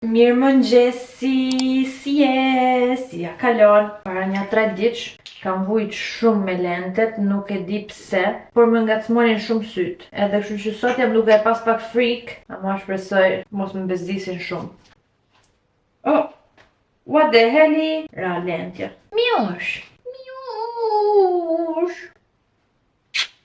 Mirëmëngjesi, si ja kalon. Para një 3 ditësh kam vujt shumë me lentet, nuk e di pse, por më ngacmonin shumë syt. Edhe kështu që sot jam duke e pas pak frik, ama shpresoj mos më bezdisin shumë. Oh, what the hell? Ra lentja. Mjush.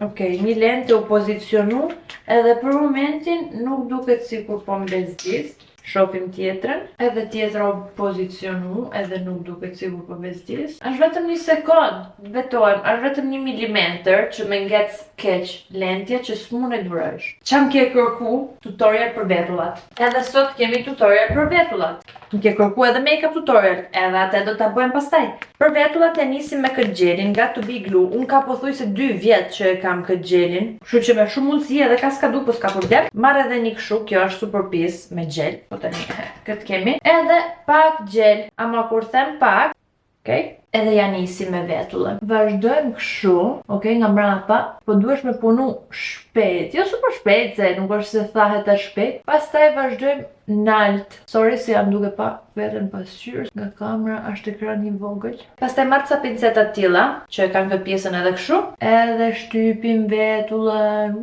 Okej, një lente u pozicionu, edhe për momentin nuk duket sikur po më bezdis. Shofim tjetrën, edhe tjetra u pozicionu, edhe nuk duket sikur po bezdis. Është vetëm një sekond, betojmë, është vetëm 1 milimetër që me ngec keq lentja që s'mun e durësh. Çam ke kërku? Tutorial për vetullat. Edhe sot kemi tutorial për vetullat. Më ke kërku edhe make-up tutorial, edhe atë do ta bëjmë pastaj. Për vetullat e nisim me këtë gjelin nga To Be Glue. Unë ka pothuajse 2 vjet që e kam këtë gjelin, kështu që me shumë mundësi edhe kaskadu po s'ka problem. Marr edhe një kështu, kjo është super piece me gjel. Po tani këtë kemi. Edhe pak gjel, ama kur them pak, okay? Edhe ja nisim me vetullën. Vazhdojmë kështu, okay, nga mbrapa, po duhesh me punu shpejt. Jo super shpejt, se nuk është se thahet e shpejt. Pastaj vazhdojmë nalt. Sorry se jam duke pa veten pasqyrës nga kamera, është ekran i vogël. Pastaj marr ca pinceta të tilla, që e kanë këtë pjesën edhe kështu, edhe shtypim vetullën.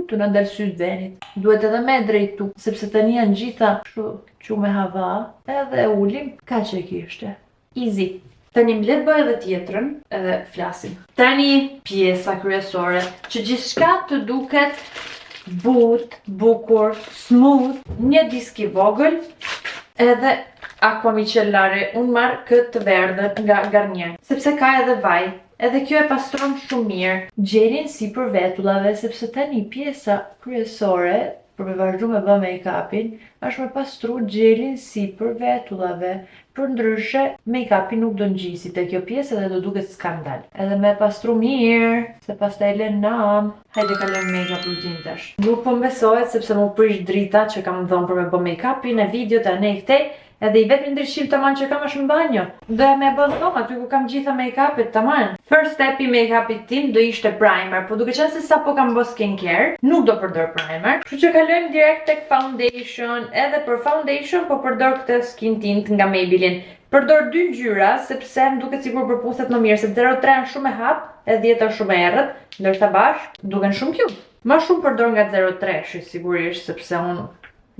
Të na dal syt venit. Duhet edhe me drejtu, sepse tani janë gjitha kështu qume hava, edhe ulim, kaq e kishte. Easy. Tani më le të bëj edhe tjetrën, edhe flasim. Tani pjesa kryesore, që gjithçka të duket bukur, smooth, një disk i vogël, edhe aqua micellare. Unë marr këtë verdhën nga Garnier, sepse ka edhe vaj. Edhe kjo e pastron shumë mirë gjelin si për vetullave, sepse tani pjesa kryesore për me vazhdu me bë make-upin është me pastru gjelin si për vetullave. Për ndryshe, make-upin nuk do ngjisi te kjo pjesë edhe do duket skandal. Edhe me pastru mirë, se pastaj len nam. Hajde kalojmë make-up routine tash. Nuk po mbesohet sepse më prish drita që kam dhënë për me bë make-upin e videot e ne këtej. Edhe i vetëm ndryshim tamam që kam është në banjo. Doja me bën dom aty ku kam gjitha make-upet tamam. First step i make-upit tim do ishte primer, po duke qenë se sapo kam bë skincare, nuk do përdor primer. Kështu që kalojmë direkt tek foundation. Edhe për foundation po përdor këtë skin tint nga Maybelline. Përdor 2 ngjyra sepse më duket sikur përputhet më mirë, sepse 03 është shumë e hap, e 10 është shumë e errët, ndërsa bashkë duken shumë cute. Më shumë përdor nga 03 sigurisht, sepse unë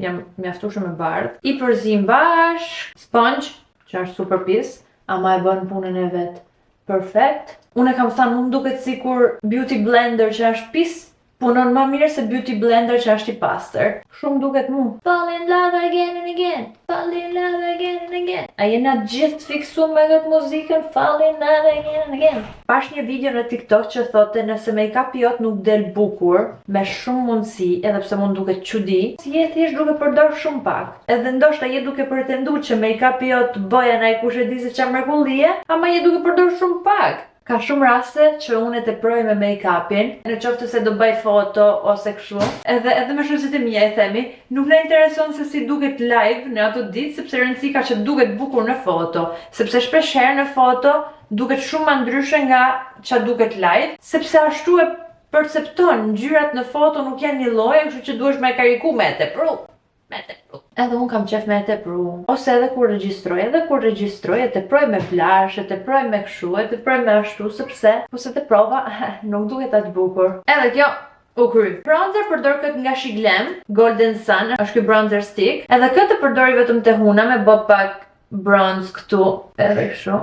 jam mjaftueshëm me bardh. I përzim bashk, sponge, që është super piece, ama e bën punën e vet perfekt. Unë e kam thënë, më duket sikur beauty blender që është piece punon më mirë se beauty blender që është i pastër. Shumë duket mu. Fall in love again and again. Fall in love again and again. A jena gjithë fiksu me këtë muzikën? Fall in love again and again. Pash një video në TikTok që thote nëse make-upi jot nuk del bukur, me shumë mundësi, edhe pse mund duket çudi, si je thjesht duke përdor shumë pak. Edhe ndoshta je duke pretenduar që make-upi jot bëja ndaj kush e di se çfarë mrekullie, ama je duke përdor shumë pak. Ka shumë raste që unë e teproj me make-upin, në qoftë se do bëj foto ose kështu, edhe me shoqet e mia e themi, nuk na intereson se si duket live në ato ditë, sepse rëndësika që duket bukur në foto, sepse shpeshherë në foto duket shumë më ndryshe nga ç'a duket live, sepse ashtu e percepton ngjyrat në foto nuk janë një lloj, kështu që duhesh me kariku me tepru. Edhe unë kam qef me e tepru. Ose edhe kur regjistroj, e teproj me blush, e teproj me kështu, e teproj me ashtu, sepse po se teprova, nuk duket aq bukur. Edhe kjo u kry. Bronzer përdor këtë nga She Glam, Golden Sun, është ky bronzer stick. Edhe këtë përdori vetëm te huna me bë pak bronze këtu, edhe kështu.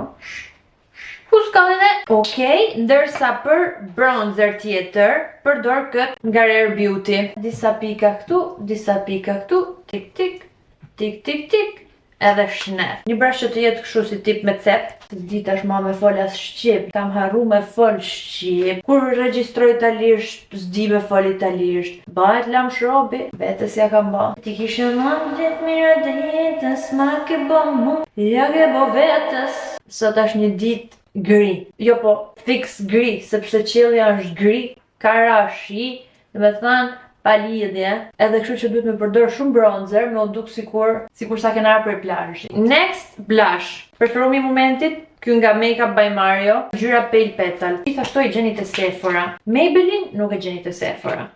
Okej, ndërsa për bronzer tjetër, përdor këtë nga Rare Beauty. Disa pika këtu, tik tik, tik tik tik, edhe shnet. Një brash që të jetë kështu si tip me cep. Dita është ma me fol as shqip, kam harru me fol shqip. Kur regjistroj italisht, s'di me fol italisht. Bëhet lam shrobi, vetës ja kam ba. Ti kishe ma gjithë mira dhe jetës, ma ke bo mu, ja ke bo vetës. Sot është një dit gri, jo po fix gri, sepse qielli është gri, ka ra shi, dhe me thënë pa lidhje, edhe kështu që duhet me përdor shumë bronzer, me u duk sikur sa kena ra për plazh. Next, blush. Preferumi i momentit, ky nga Makeup by Mario, ngjyra Pale Petal. Gjithashtu i gjeni te Sephora. Maybelline nuk e gjeni te Sephora.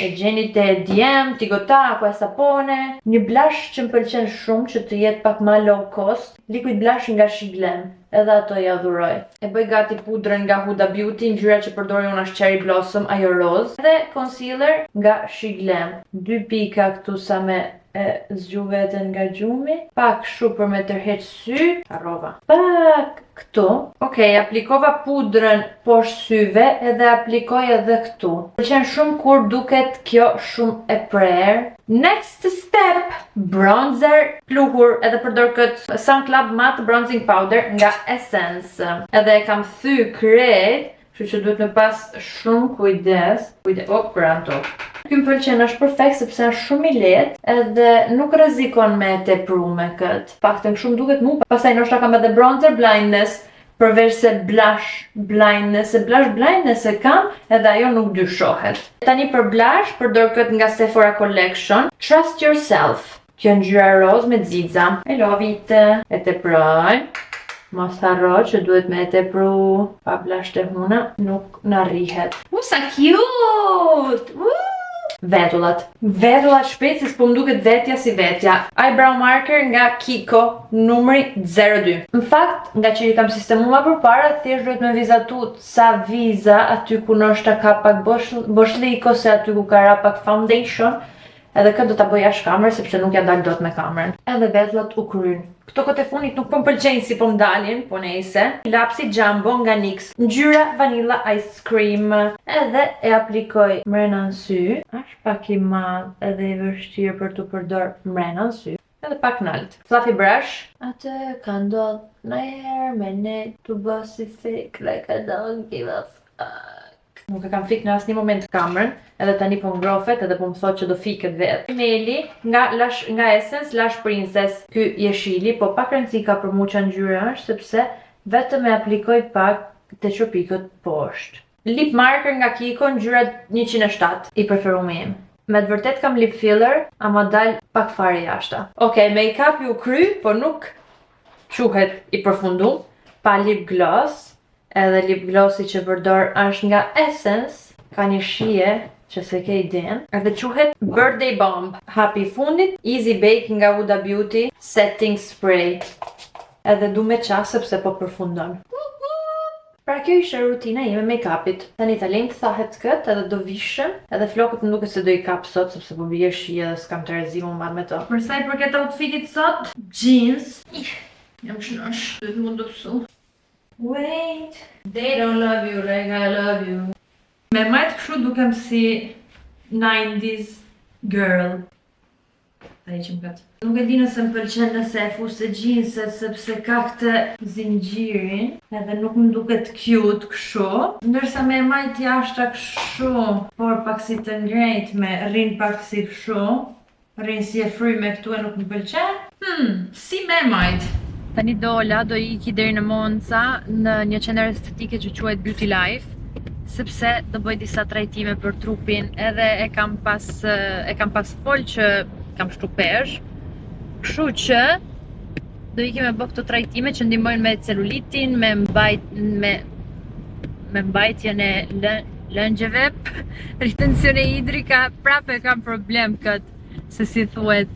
E gjeni te djem, tigota, apo e sapone. Një blush që më pëlqen shumë që të jetë pak ma low cost, liquid blush nga Shiglam. Edhe ato ja dhuroj. E bëj gati pudrën nga Huda Beauty, ngjyra që përdori unë është Cherry Blossom, ajo roz. Dhe concealer nga Shiglam. 2 pika këtu sa me zgju veten nga gjumi. Pak shu për me tërheq sy. Harrova. Pak këtu. Okej, aplikova pudrën poshtë syve edhe aplikoj edhe këtu. Pëlqen shumë kur duket kjo shumë e prerë. Next step, bronzer pluhur, edhe përdor këtë Sun Club Matte Bronzing Powder nga Essence. Edhe e kam thy krejt, kështu që duhet me pas shumë kujdes. Ky më pëlqen, është perfekt sepse është shumë i lehtë edhe nuk rrezikon me tepru me këtë. Paktën shumë duket mu. Pastaj ndoshta kam edhe bronzer blindness, përveç se blush blindness e kam edhe ajo nuk dyshohet. Tani për blush përdor këtë nga Sephora Collection, Trust Yourself. Kjo ngjyra roz me xixa. I love it. E teproj. Mos harro që duhet me e tepru. Pa blush të huna nuk na rrihet. Sa cute! Vetullat shpejt se s'po më duket vetja si vetja. Eyebrow marker nga Kiko, numri 02. Në fakt, nga që i kam sistemuar përpara, thjesht duhet me vizatu sa viza aty ku ndoshta ka pak boshlik ose aty ku ka ra pak foundation. Edhe këtë do ta bëj jashtë kamerës sepse nuk ja dal dot me kamerën. Edhe vetullat u kryn. Këto këtë e funit nuk po më pëlqejnë si po më dalin, po nejse. Lapsi Jumbo nga NYX, ngjyra Vanilla Ice Cream. Edhe e aplikoj mrena në sy. Është pak i madh edhe i vështirë për të përdor mrena në sy. Edhe pak nalt. Fluffy brush. Atë ka ndodh ndonjëherë me ne të bë si fake, like I don't give a fuck. Nuk e kam fik në asnjë moment kamerën, edhe tani po ngrofet edhe po më thot që do fiket vetë. Meli nga Essence Lash Princess. Ky jeshili, po pak rëndësi ka për mua çfarë ngjyre është sepse vetëm e aplikoj pak te çopikët poshtë. Lip marker nga Kiko, ngjyra 107, i preferuar im. Me të vërtet kam lip filler, ama dal pak fare jashta. Okej, make-up ju kry, po nuk quhet i përfundum. Pa lip gloss. Edhe lip glossi që përdor është nga Essence, ka një shije që se ke iden. Edhe quhet Birthday Bomb. Hapi fundit, Easy Bake nga Huda Beauty, Setting Spray. Edhe du me qas sepse po përfundon. Pra kjo ishte rutina ime make-upit. Tani ta lejmë të thahet këtë edhe do vishëm. Edhe flokët më duket se do i kap sot sepse po bie shije dhe s'kam të rezimu marrë me to. Për sa i përket outfitit sot, jeans. Jam shnosh, duhet më ndopsu. Wait, they don't love you like I love you. Me majtë kështu dukem si 90s girl. Ta iqim këtë. Nuk e di nëse më pëlqen nëse e fuse jeanset sepse ka këtë zingjirin edhe nuk më duket cute kështu. Ndërsa me majtë jashta kështu, por pak si të ngrejt me rrin pak si kështu. Rrin si e fryme këtu e nuk më pëlqen. Si me majtë. Tani dola, do iki deri në Monza në një qendër estetike që quhet Beauty Life, sepse do bëj disa trajtime për trupin, edhe e kam pas fol që kam shtu pesh, kështu që do iki me bë këto trajtime që ndihmojnë me celulitin, me mbajtjen e lëngjeve, ritensione hidrika, prapë kam problem këtë, se si thuhet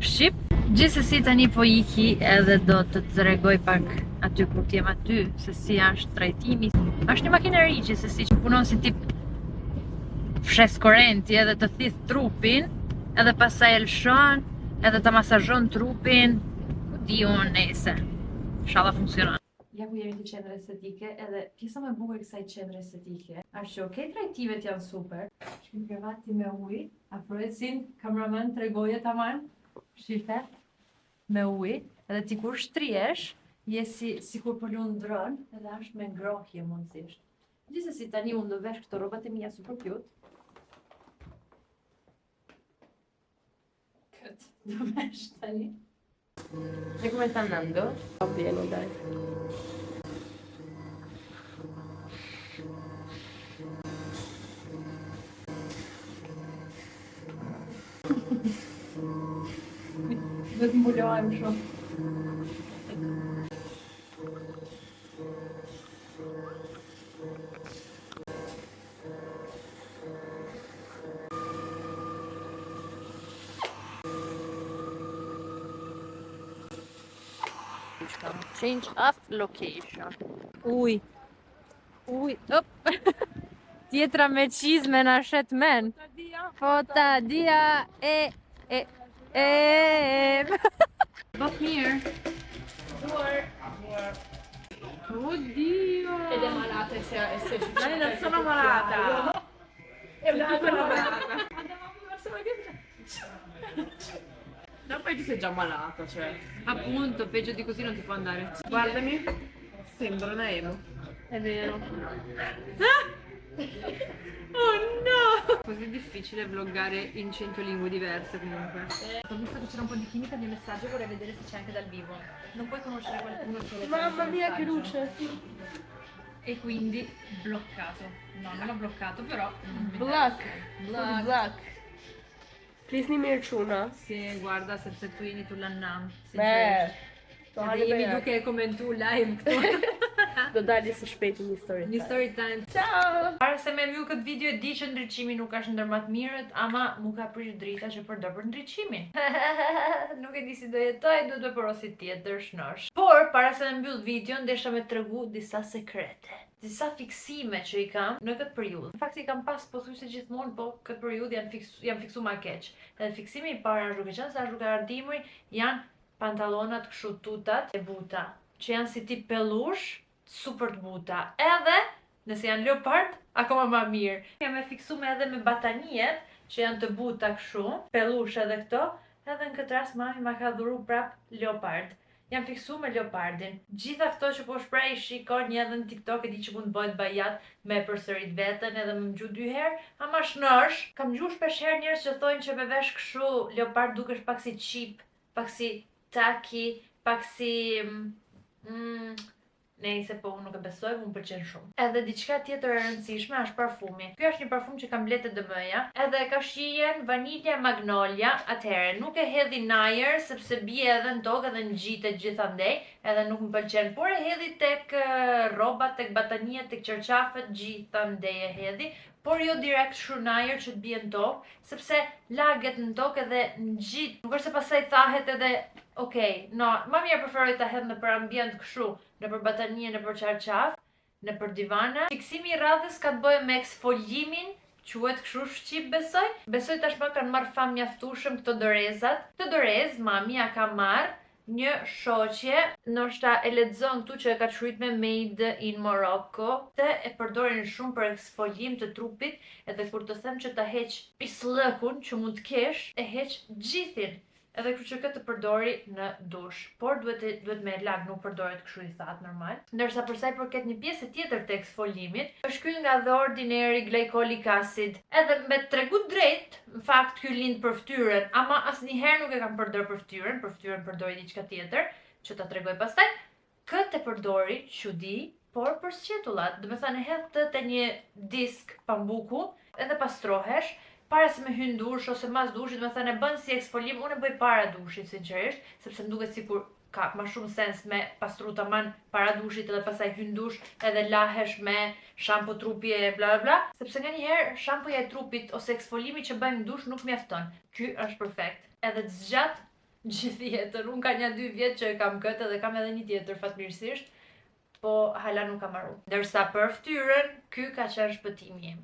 shqip. Gjithsesi tani po iki edhe do të tregoj pak aty kur t'jem aty se si është trajtimi. Është një makineri gjithsesi që punon si tip fshes korrenti edhe të thith trupin, edhe pastaj e lshon, edhe të masazhon trupin. Ku di unë nejse. Inshallah funksionon. Ja ku jemi të qendrë estetike, edhe pjesa më e bukur e kësaj qendre estetike është që okay, trajtimet janë super. Shkim krevati me ujë, afroecin kameraman tregoje tamam. Shifte me ujë, edhe ti kur shtrihesh, je si kur po lund dron, edhe është me ngrohje mundësisht. Gjithsesi tani unë do vesh këto rrobat e mia super cute. Këtë do vesh tani. E come sta andando? Va bene, dai. Do të mbulojmë shumë. diçka. Change of location. Uj. Op. Tjetra me qizme na shet men. Fota dia e. Both here. Oddio. Ed è malata e si è Ma io non sono malata. È una malata. No, poi tu sei già malata, cioè. Appunto, peggio di così non ti può andare. Guardami. Sembra una emo. È vero. Oh no! Così difficile vloggare in 100 lingue diverse comunque. Ho visto che c'era un po' di chimica nei messaggi, vorrei vedere se c'è anche dal vivo. Non puoi conoscere qualcuno solo Mamma mia, che messaggio. luce. E quindi bloccato. No, non l'ho bloccato, però. Black. Black. Prisni Mirçuna. Si guarda se tu jeni tu lannam. Si Edhe jemi duke e komentu live këtu. Do dali së shpejti një story. Një story time. Ciao! Para se me mju këtë video e di që ndryqimi nuk është ndër më të mirët, ama mu ka prish drita që përdor për ndryqimin. Nuk e di si do jetoj, duhet me porosit tjetër shnosh. Por, para se me mbyll video, ndesha me tregu disa sekrete. Disa fiksime që i kam në këtë periudhë. Në fakt i kam pas pothuajse gjithmonë, po këtë periudhë janë fiksu ma keq. Edhe fiksimi i parë është duke qenë se është duke ardhimur janë pantallonat kështu tutat e buta, që janë si tip pellush, super të buta. Edhe nëse janë leopard, akoma më mirë. Jam e fiksuar edhe me batanijet që janë të buta kështu, pellush edhe këto, edhe në këtë rast mami ma ka dhuru prap leopard. Jam fiksuar me leopardin. Gjitha këto që po shpreh shikoni edhe në TikTok, e di që mund të bëhet bajat me përsërit veten edhe më ngju 2 herë, ama shnosh. Kam ngju shpesh herë njerëz që thonë që me vesh kështu leopard dukesh pak si cheap, pak si tacky, pak si nejse, po unë nuk e besoj, unë pëlqen shumë. Edhe diçka tjetër e rëndësishme është parfumi. Ky është një parfum që kam bletë DM-ja, edhe ka shijen vanilja magnolia. Atëherë nuk e hedhi najer sepse bie edhe në tokë edhe ngjitet gjithandej, edhe nuk më pëlqen, por e hedhi tek rrobat, tek batania, tek qerqafët, gjithandej e hedhi, por jo direkt shrunajer që të bie në tokë, sepse laget në tokë edhe ngjit. Nuk është se pastaj thahet edhe okej, no, më mirë preferoj ta hedh nëpër ambient kështu, nëpër batanie, nëpër qerqaf, nëpër divana. Fiksimi i radhës ka të bëjë me eksfolimin, quhet kështu shqip besoj. Besoj tashmë kanë marrë fam mjaftueshëm këto dorezat. Këtë dorez mami ja ka marrë një shoqje, ndoshta e lexon këtu që e ka shkruar me Made in Morocco, të e përdorin shumë për eksfolim të trupit, edhe kur të them që ta heq pislëkun që mund të kesh, e heq gjithin. Edhe kështu që këtë përdori në dush, por duhet me lag, nuk përdoret kështu i thatë normal. Ndërsa për sa i përket një pjesë tjetër të eksfolimit, është ky nga The Ordinary Glycolic Acid. Edhe me tregu drejt, në fakt ky lind për fytyrën, ama asnjëherë nuk e kam përdorur për fytyrën përdori diçka tjetër, që ta tregoj pastaj. Këtë e përdori çudi, por për sqetullat, do të thënë hedh të te një disk pambuku, edhe pastrohesh. Para se me hyn dush ose mas dushit, me thënë e bën si eksfolim, unë e bëj para dushit sinqerisht, sepse më duket sikur ka më shumë sens me pastru tamam para dushit edhe pastaj hyn dush edhe lahesh me shampo trupi e bla bla bla, sepse nganjëherë shampoja e trupit ose eksfolimi që bëjmë në dush nuk mjafton. Ky është perfekt. Edhe të zgjat gjithë jetën. Unë ka një 2 vjet që e kam këtë dhe kam edhe një tjetër fatmirësisht, po hala nuk kam marrë. Ndërsa për fytyrën, ky ka qenë shpëtimi im.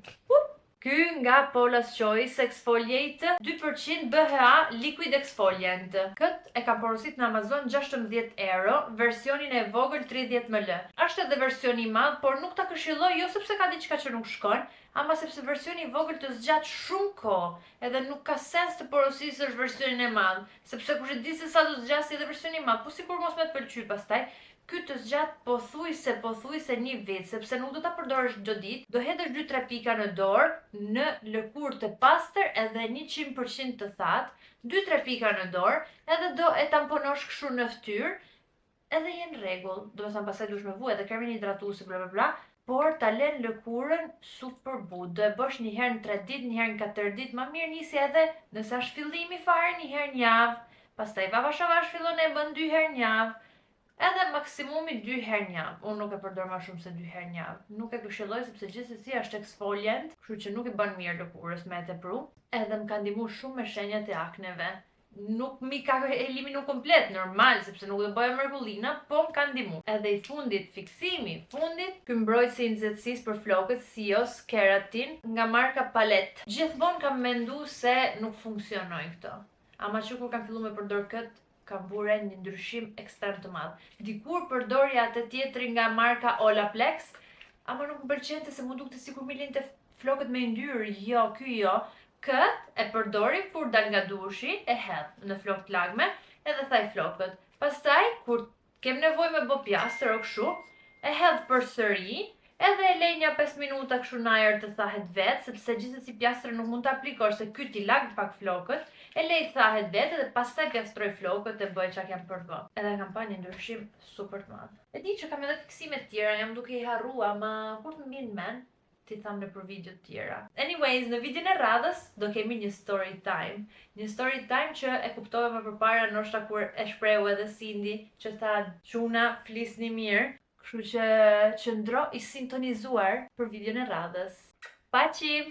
Ky nga Paula's Choice Exfoliate 2% BHA Liquid Exfoliant. Këtë e kam porosit në Amazon 16 euro, versionin e vogël 30 ml. Është edhe versioni i madh, por nuk ta këshilloj jo sepse ka diçka që nuk shkon, ama sepse versioni i vogël të zgjat shumë kohë, edhe nuk ka sens të porosisësh versionin e madh, sepse kush e di se sa do zgjasë edhe versioni i madh, po sikur mos me të pëlqy pastaj. Ky të zgjat pothuajse 1 vit, sepse nuk do ta përdorësh çdo ditë, do hedhësh 2-3 pika në dorë, në lëkurë të pastër edhe 100% të thatë, 2-3 pika në dorë, edhe do e tamponosh kështu në fytyrë, edhe je në rregull. Do të thënë pastaj duhesh me vu edhe kremin hidratues bla bla bla, por ta lën lëkurën super but. Do e bësh një herë në 3 ditë, një herë në 4 ditë, më mirë nisi edhe nëse është fillimi fare një herë në javë, pastaj avash avash fillon e bën 2 herë në javë. Edhe maksimumi 2 herë në javë. Unë nuk e përdor më shumë se 2 herë në javë. Nuk e këshilloj sepse gjithsesi është eksfoliant, kështu që nuk i bën mirë lëkurës me tepru. Edhe më ka ndihmuar shumë me shenjat e akneve. nuk mi ka eliminu komplet, normal, sepse nuk e bëja mërkullina, po më ka ndihmu. Edhe i fundit, fiksimi i fundit, ky mbrojtësi i nxehtësisë për flokët Sios Keratin nga marka Palette. Gjithmonë kam mendu se nuk funksionoi këto. Ama që kur kam fillu me përdor këtë, kam bure një ndryshim ekstrem të madh. Dikur përdorja atë tjetri nga marka Olaplex, ama nuk më pëlqente se mu dukte sikur mi linte flokët me ndyrë, jo, ky jo. Kët e përdori kur dal nga dushi, e hedh në flokë të lagme, edhe thaj flokët. Pastaj, kur kem nevojë me bë pjastër o kështu, e hedh përsëri, edhe e lej një 5 minuta kështu në ajër të thahet vetë, sepse gjithsesi pjastrën nuk mund ta aplikosh se ky ti lag pak flokët, e lej thahet vetë dhe pastaj pjastroj flokët e bëj çka kam për të bë. Edhe kam pa një ndryshim super të madh. E di që kam edhe fiksime të tjera, jam duke i harrua, ma kur të më vjen mend, ti tham në për video të tjera. Anyways, në videon e radhës do kemi një story time. Një story time që e kuptova më përpara ndoshta kur e shprehu edhe Cindy, që tha çuna flisni mirë, kështu që qëndro i sintonizuar për videon e radhës. Paçi!